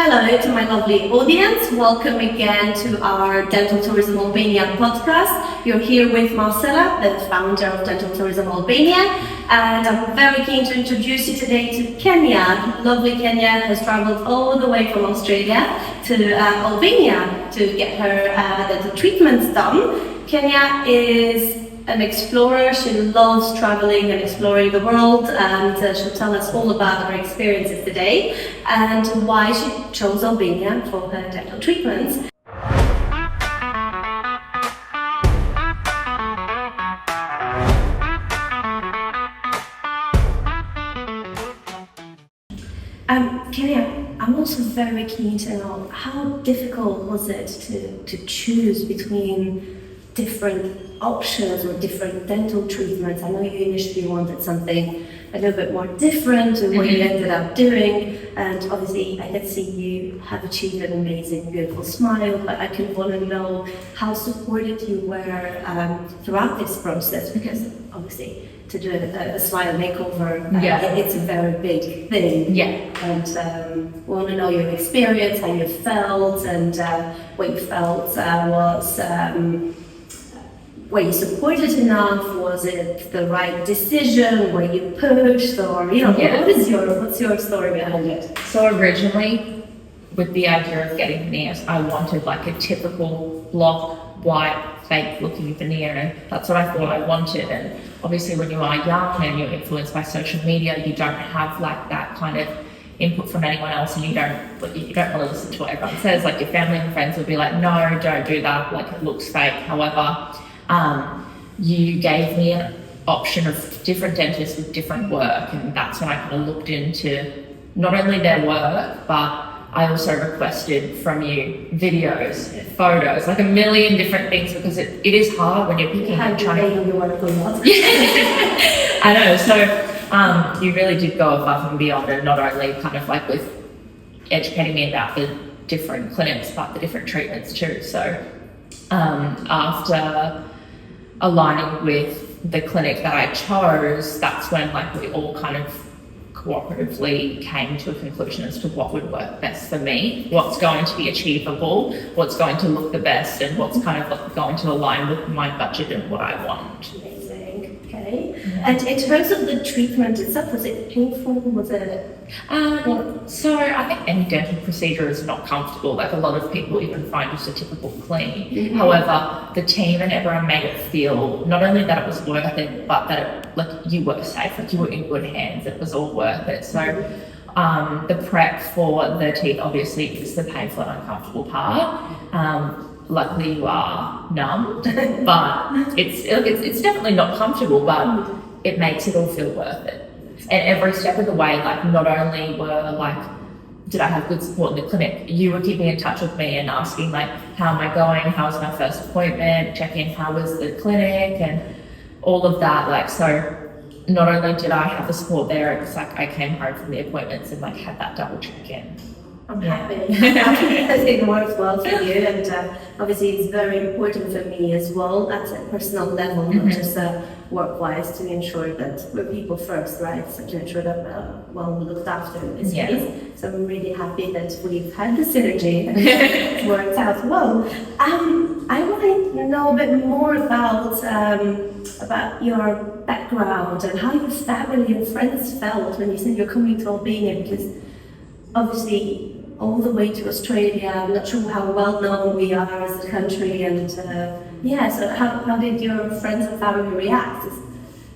Hello to my lovely audience. Welcome again to our Dental Tourism Albania Podcast. You're here with Marcella, the founder of Dental Tourism Albania, and I'm very keen to introduce you today to Kenya. Lovely Kenya has traveled all the way from Australia to Albania to get her dental treatments done. Kenya is an explorer. She loves traveling and exploring the world, and she'll tell us all about her experiences today and why she chose Albania for her dental treatments. Kenya, I'm also very keen to know, how difficult was it to choose between different options or different dental treatments? I know you initially wanted something a little bit more different to what you ended up doing, and obviously I can see you have achieved an amazing, beautiful smile, but I can want to know how supported you were throughout this process, because obviously to do a smile makeover, it's a very big thing. Yeah. And we want to know your experience, how you felt, and what you felt were you supported enough? Was it the right decision? Were you pushed, or what's your story behind it? So originally, with the idea of getting veneers, I wanted like a typical block, white, fake looking veneer, and that's what I thought I wanted. And obviously when you are young and you're influenced by social media, you don't have like that kind of input from anyone else, and you don't really listen to what everyone says. Like your family and friends will be like, no, don't do that, like it looks fake. However, you gave me an option of different dentists with different work, and that's when I kind of looked into not only their work, but I also requested from you videos, photos, like a million different things, because it is hard when you're picking and trying to work with lots. I know, so you really did go above and beyond, and not only kind of like with educating me about the different clinics, but the different treatments too. So after aligning with the clinic that I chose, that's when like we all kind of cooperatively came to a conclusion as to what would work best for me, what's going to be achievable, what's going to look the best, and what's kind of like going to align with my budget and what I want. Amazing. Okay. Yeah. And in terms of the treatment itself, was it painful? Was it? So I think any dental procedure is not comfortable. Like a lot of people even find just a typical clean. Mm-hmm. However, the team and everyone made it feel not only that it was worth it, but that you were safe, like you were in good hands. It was all worth it. So the prep for the teeth obviously is the painful and uncomfortable part. Luckily you are numb, but it's definitely not comfortable, but it makes it all feel worth it. And every step of the way, like not only were like, did I have good support in the clinic, you were keeping in touch with me and asking like, how am I going? How was my first appointment? Checking how was the clinic and all of that. Like, so not only did I have the support there, it's like I came home from the appointments and like had that double check in. I'm happy. Because it works well for you, and obviously it's very important for me as well at a personal level, not just work-wise, to ensure that we're people first, right? So to ensure that we're looked after in this case. So I'm really happy that we've had the synergy and it's worked out well. I want to know a bit more about your background and how your family and friends felt when you said you're coming to Albania, because obviously all the way to Australia, I'm not sure how well known we are as a country, and so how did your friends and family react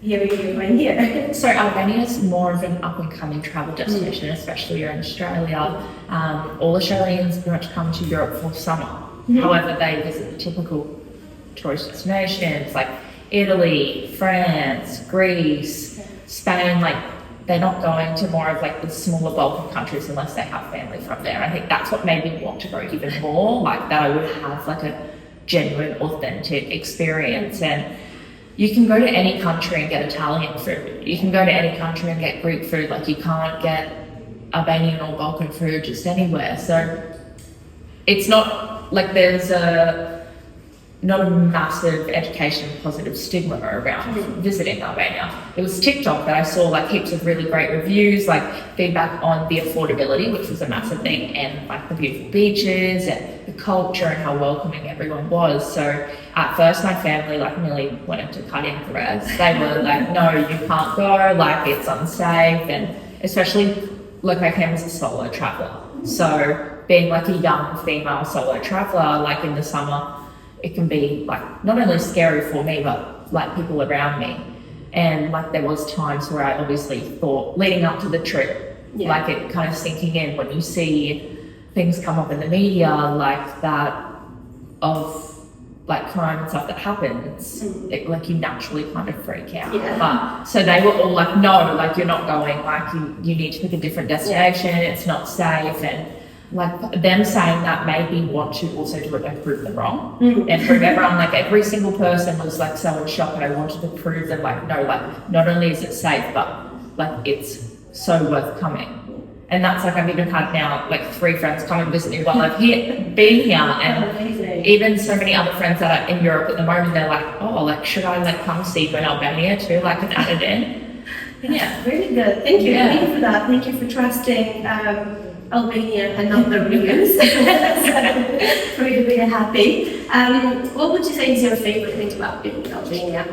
hearing you right here? So Albania is more of an up and coming travel destination, especially here in Australia. All Australians pretty much come to Europe for summer. However, they visit the typical tourist destinations like Italy, France, Greece, Spain. Like, they're not going to more of like the smaller Balkan countries unless they have family from there. I think that's what made me want to go even more, like that I would have like a genuine, authentic experience. And you can go to any country and get Italian food. You can go to any country and get Greek food. Like you can't get Albanian or Balkan food just anywhere. So it's not like there's not a massive education positive stigma around visiting Albania. It was TikTok that I saw like heaps of really great reviews, like feedback on the affordability, which was a massive thing, and like the beautiful beaches and the culture and how welcoming everyone was. So at first my family like nearly went into cutting threads. They were like, no, you can't go, like it's unsafe, and especially like I came as a solo traveller. So being like a young female solo traveller, like in the summer, it can be like not only scary for me, but like people around me. And like there was times where I obviously thought leading up to the trip, like it kind of sinking in when you see things come up in the media like that of like crime and stuff that happens, it, like you naturally kind of freak out. But so they were all like, no, like you're not going, like you need to pick a different destination, it's not safe. And like them saying that made me want to also do it and prove them wrong and prove everyone, like every single person was like so in shock, and I wanted to prove them like, no, like not only is it safe, but like it's so worth coming. And that's like, I've even had now like 3 friends come and visit me while I've been here, and even so many other friends that are in Europe at the moment, they're like, oh, like should I like come see you in Albania too, like and add it in. Really good. Thank you. Thank you for that. Thank you for trusting Albania and not the reviews. Really happy. What would you say is your favorite thing about being in Albania?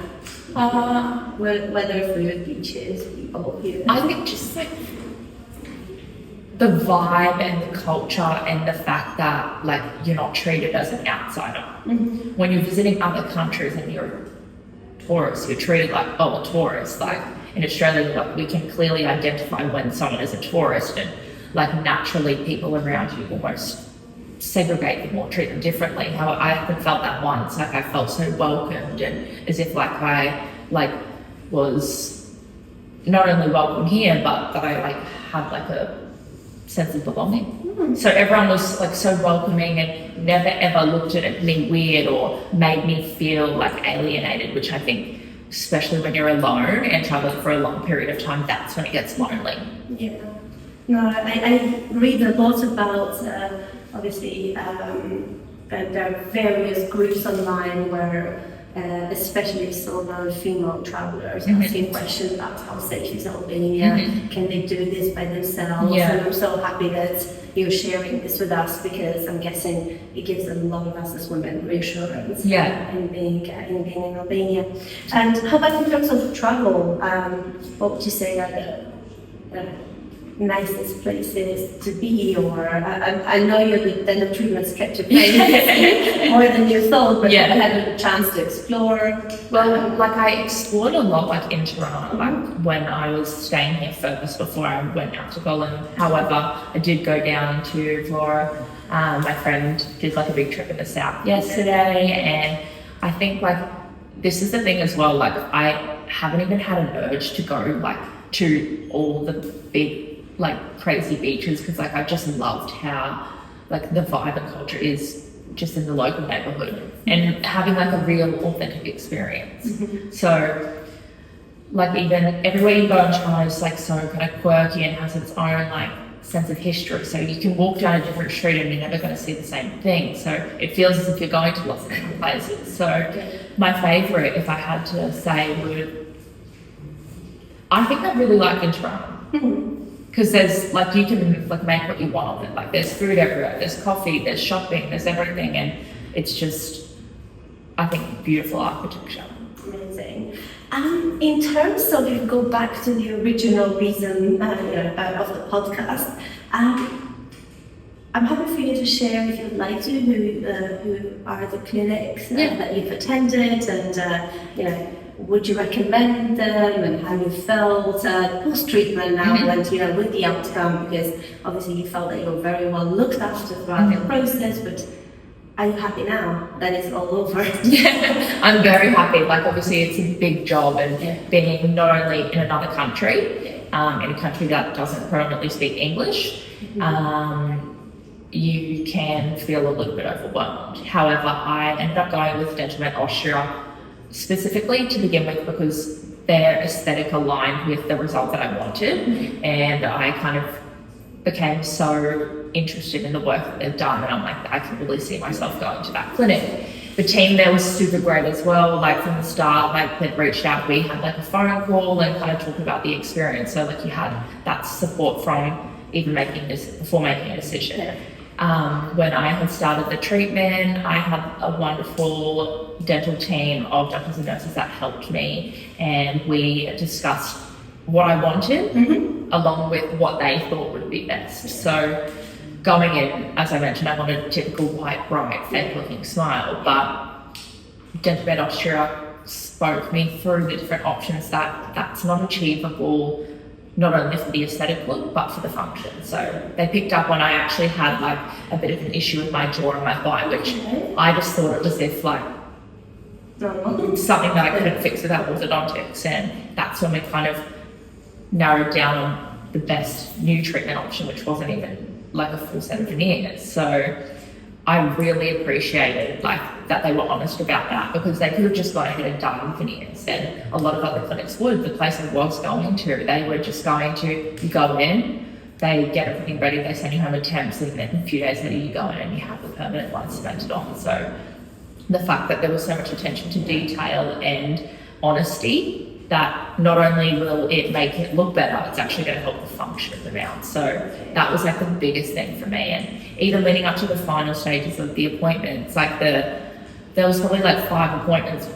Weather, food, beaches, people here. I think just like the vibe and the culture and the fact that like you're not treated as an outsider. When you're visiting other countries and you're a tourist, you're treated like, oh, a tourist. Like in Australia, like, we can clearly identify when someone is a tourist, and like naturally people around you almost segregate them or treat them differently. How I haven't felt that once. Like I felt so welcomed, and as if like I like was not only welcome here, but that I like had like a sense of belonging. So everyone was like so welcoming and never ever looked at me weird or made me feel like alienated, which I think, especially when you're alone and traveling for a long period of time, that's when it gets lonely. No, I read a lot about, obviously, there are various groups online where, especially solo female travelers, asking questions about how safe is Albania, can they do this by themselves? And I'm so happy that you're sharing this with us, because I'm guessing it gives a lot of us as women reassurance in being in Albania. And how about in terms of travel? What would you say are the nicest places to be? Or I know you're the dental treatment sketch more than you thought, but have you had a chance to explore? Well, like I explored a lot like in Toronto, like when I was staying here first before I went out to Golan. However, I did go down to Flora. My friend did like a big trip in the south yesterday, and I think like this is the thing as well, like I haven't even had an urge to go like to all the big like crazy beaches, because like I just loved how like the vibe and culture is just in the local neighborhood and having like a real authentic experience. So like even everywhere you go in Toronto is like so kind of quirky and has its own like sense of history, so you can walk down a different street and you're never going to see the same thing, so it feels as if you're going to lots of different places. So my favorite, if I had to say, I think I really like in Toronto. Because there's like, you can like make what you want of it. Like there's food everywhere, there's coffee, there's shopping, there's everything, and it's just, I think, beautiful architecture. Amazing. In terms of, if you go back to the original reason of the podcast, I'm happy for you to share, if you'd like to, who are the clinics that you've attended, and would you recommend them, and how you felt post-treatment now, and with the outcome, because obviously you felt that you were very well looked after throughout the process, but are you happy now that it's all over? I'm very happy. Like obviously it's a big job, and being not only in another country, in a country that doesn't predominantly speak English, you can feel a little bit overwhelmed. However, I ended up going with Dental Austria specifically to begin with, because their aesthetic aligned with the result that I wanted, and I kind of became so interested in the work that they've done, and I'm like, I can really see myself going to that clinic. the team there was super great as well. Like from the start, like they'd reached out, we had like a phone call and kind of talked about the experience. So like you had that support from even before making a decision. When I had started the treatment, I had a wonderful dental team of doctors and nurses that helped me, and we discussed what I wanted along with what they thought would be best. So going in, as I mentioned, I wanted a typical white, bright, fake-looking smile, but Dental Med Austria spoke me through the different options that's not achievable, not only for the aesthetic look, but for the function. So they picked up when I actually had like a bit of an issue with my jaw and my bite, which I just thought it was if like something that I couldn't fix without orthodontics, and that's when we kind of narrowed down on the best new treatment option, which wasn't even like a full set of veneers. So I really appreciated like that they were honest about that, because they could have just gone ahead and done veneers, and a lot of other clinics would. The place I was going to, they were just going to, you go in, they get everything ready, they send you home a temps, and then a few days later you go in and you have the permanent one cemented on. So the fact that there was so much attention to detail and honesty, that not only will it make it look better, it's actually going to help the function of the mouth. So that was like the biggest thing for me. And even leading up to the final stages of the appointments, like there was probably like 5 appointments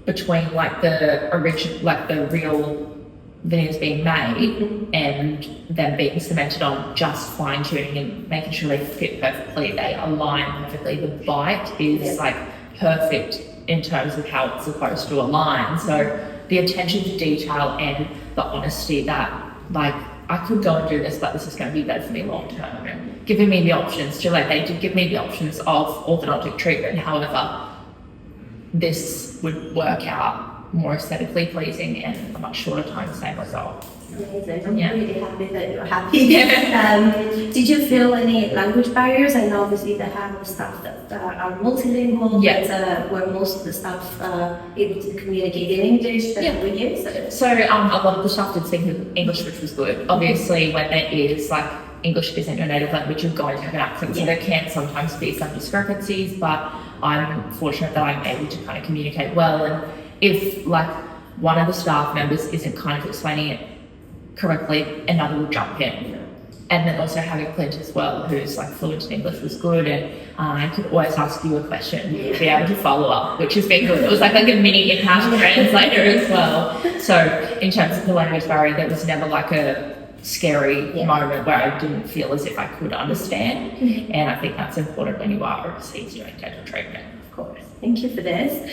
between like the original, like the real veneers being made and them being cemented on, just fine tuning and making sure they fit perfectly, they align perfectly. The bite is like perfect in terms of how it's supposed to align. So the attention to detail and the honesty that like I could go and do this, but this is going to be better for me long term, and giving me the options to like, they did give me the options of orthodontic treatment. However, this would work out more aesthetically pleasing and a much shorter time, same result. Amazing. I'm really happy that you're happy. Did you feel any language barriers? I know obviously they have staff that are multilingual, but were most of the staff able to communicate in English with you? So a lot of the staff did speak English, which was good. Obviously, when there is like English isn't your native language, you're going to have an accent, so there can sometimes be some discrepancies, but I'm fortunate that I'm able to kind of communicate well. And if like one of the staff members isn't kind of explaining it correctly, another will jump in. And then also having Clint as well, who's like fluent in English, was good, and I could always ask you a question, be able to follow up, which has been good. It was like a mini in-house translator as well. So in terms of the language barrier, there was never like a scary moment where I didn't feel as if I could understand. And I think that's important when you are overseas doing dental treatment. Of course. Thank you for this.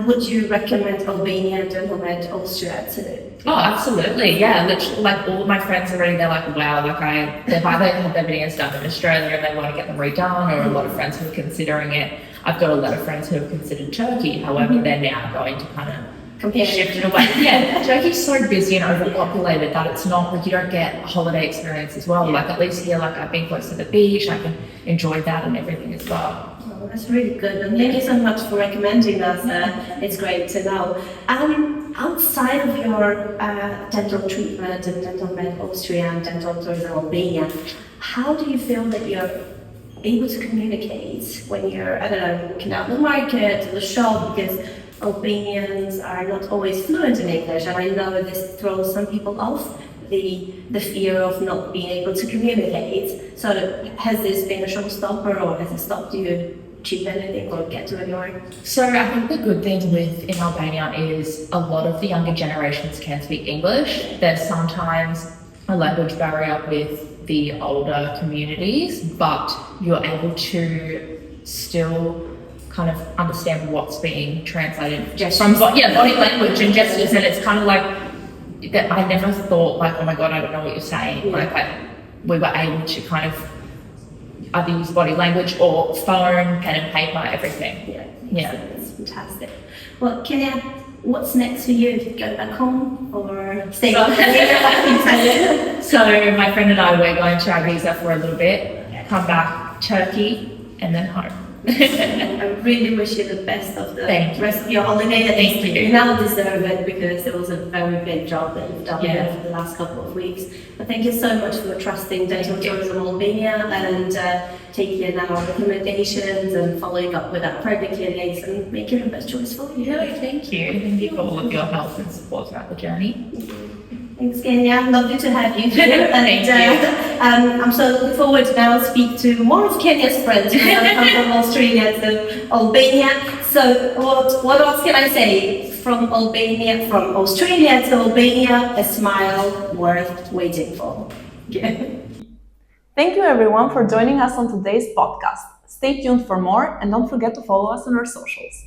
Would you recommend Albania and Dental Med Austria to? Oh, absolutely. Yeah, literally, like all of my friends already, they're like, wow, like they've either had their veneers done in Australia and they want to get them redone, or a lot of friends who are considering it. I've got a lot of friends who have considered Turkey, however, they're now going to kind of shift it away. Yeah, Turkey's so busy and overpopulated that it's not like you don't get a holiday experience as well. Like at least here, like I've been close to the beach, I can enjoy that and everything as well. Oh, that's really good, and thank you so much for recommending us. It's great to know. Outside of your dental treatment and Dental Med Austria and Dental Tourism Albania, how do you feel that you're able to communicate when you're, I don't know, looking out the market, the shop, because Albanians are not always fluent in English, and I know this throws some people off, the fear of not being able to communicate. So has this been a showstopper, or has it stopped you achieve anything or get to anywhere? So I think the good thing in Albania is a lot of the younger generations can speak English. There's sometimes a language barrier with the older communities, but you're able to still kind of understand what's being translated from body language and gestures, and it's kind of like that. I never thought like, oh my god, I don't know what you're saying. Like we were able to kind of either use body language or phone, pen and paper, everything. Yeah. That's fantastic. Well, Kenya, what's next for you? Go back home or stay here? So my friend and I, we're going to Ibiza for a little bit, come back Turkey, and then home. I really wish you the best of the Thank you. rest of your holiday. Thank you. You now deserve it because it was a very big job that you've done Yeah. there for the last couple of weeks. But thank you so much for trusting Dental Thank you. Tourism Albania and taking in our recommendations and following up with our product candidates and making the best choice for you. No, thank you. Thank you for all of your help and support throughout the journey. Thanks, Kenya. Lovely to have you here. Thank And I'm so looking forward to now speak to more of Kenya's friends who have come from Australia to Albania. So what else can I say? From Australia to Albania, a smile worth waiting for. Yeah. Thank you everyone for joining us on today's podcast. Stay tuned for more and don't forget to follow us on our socials.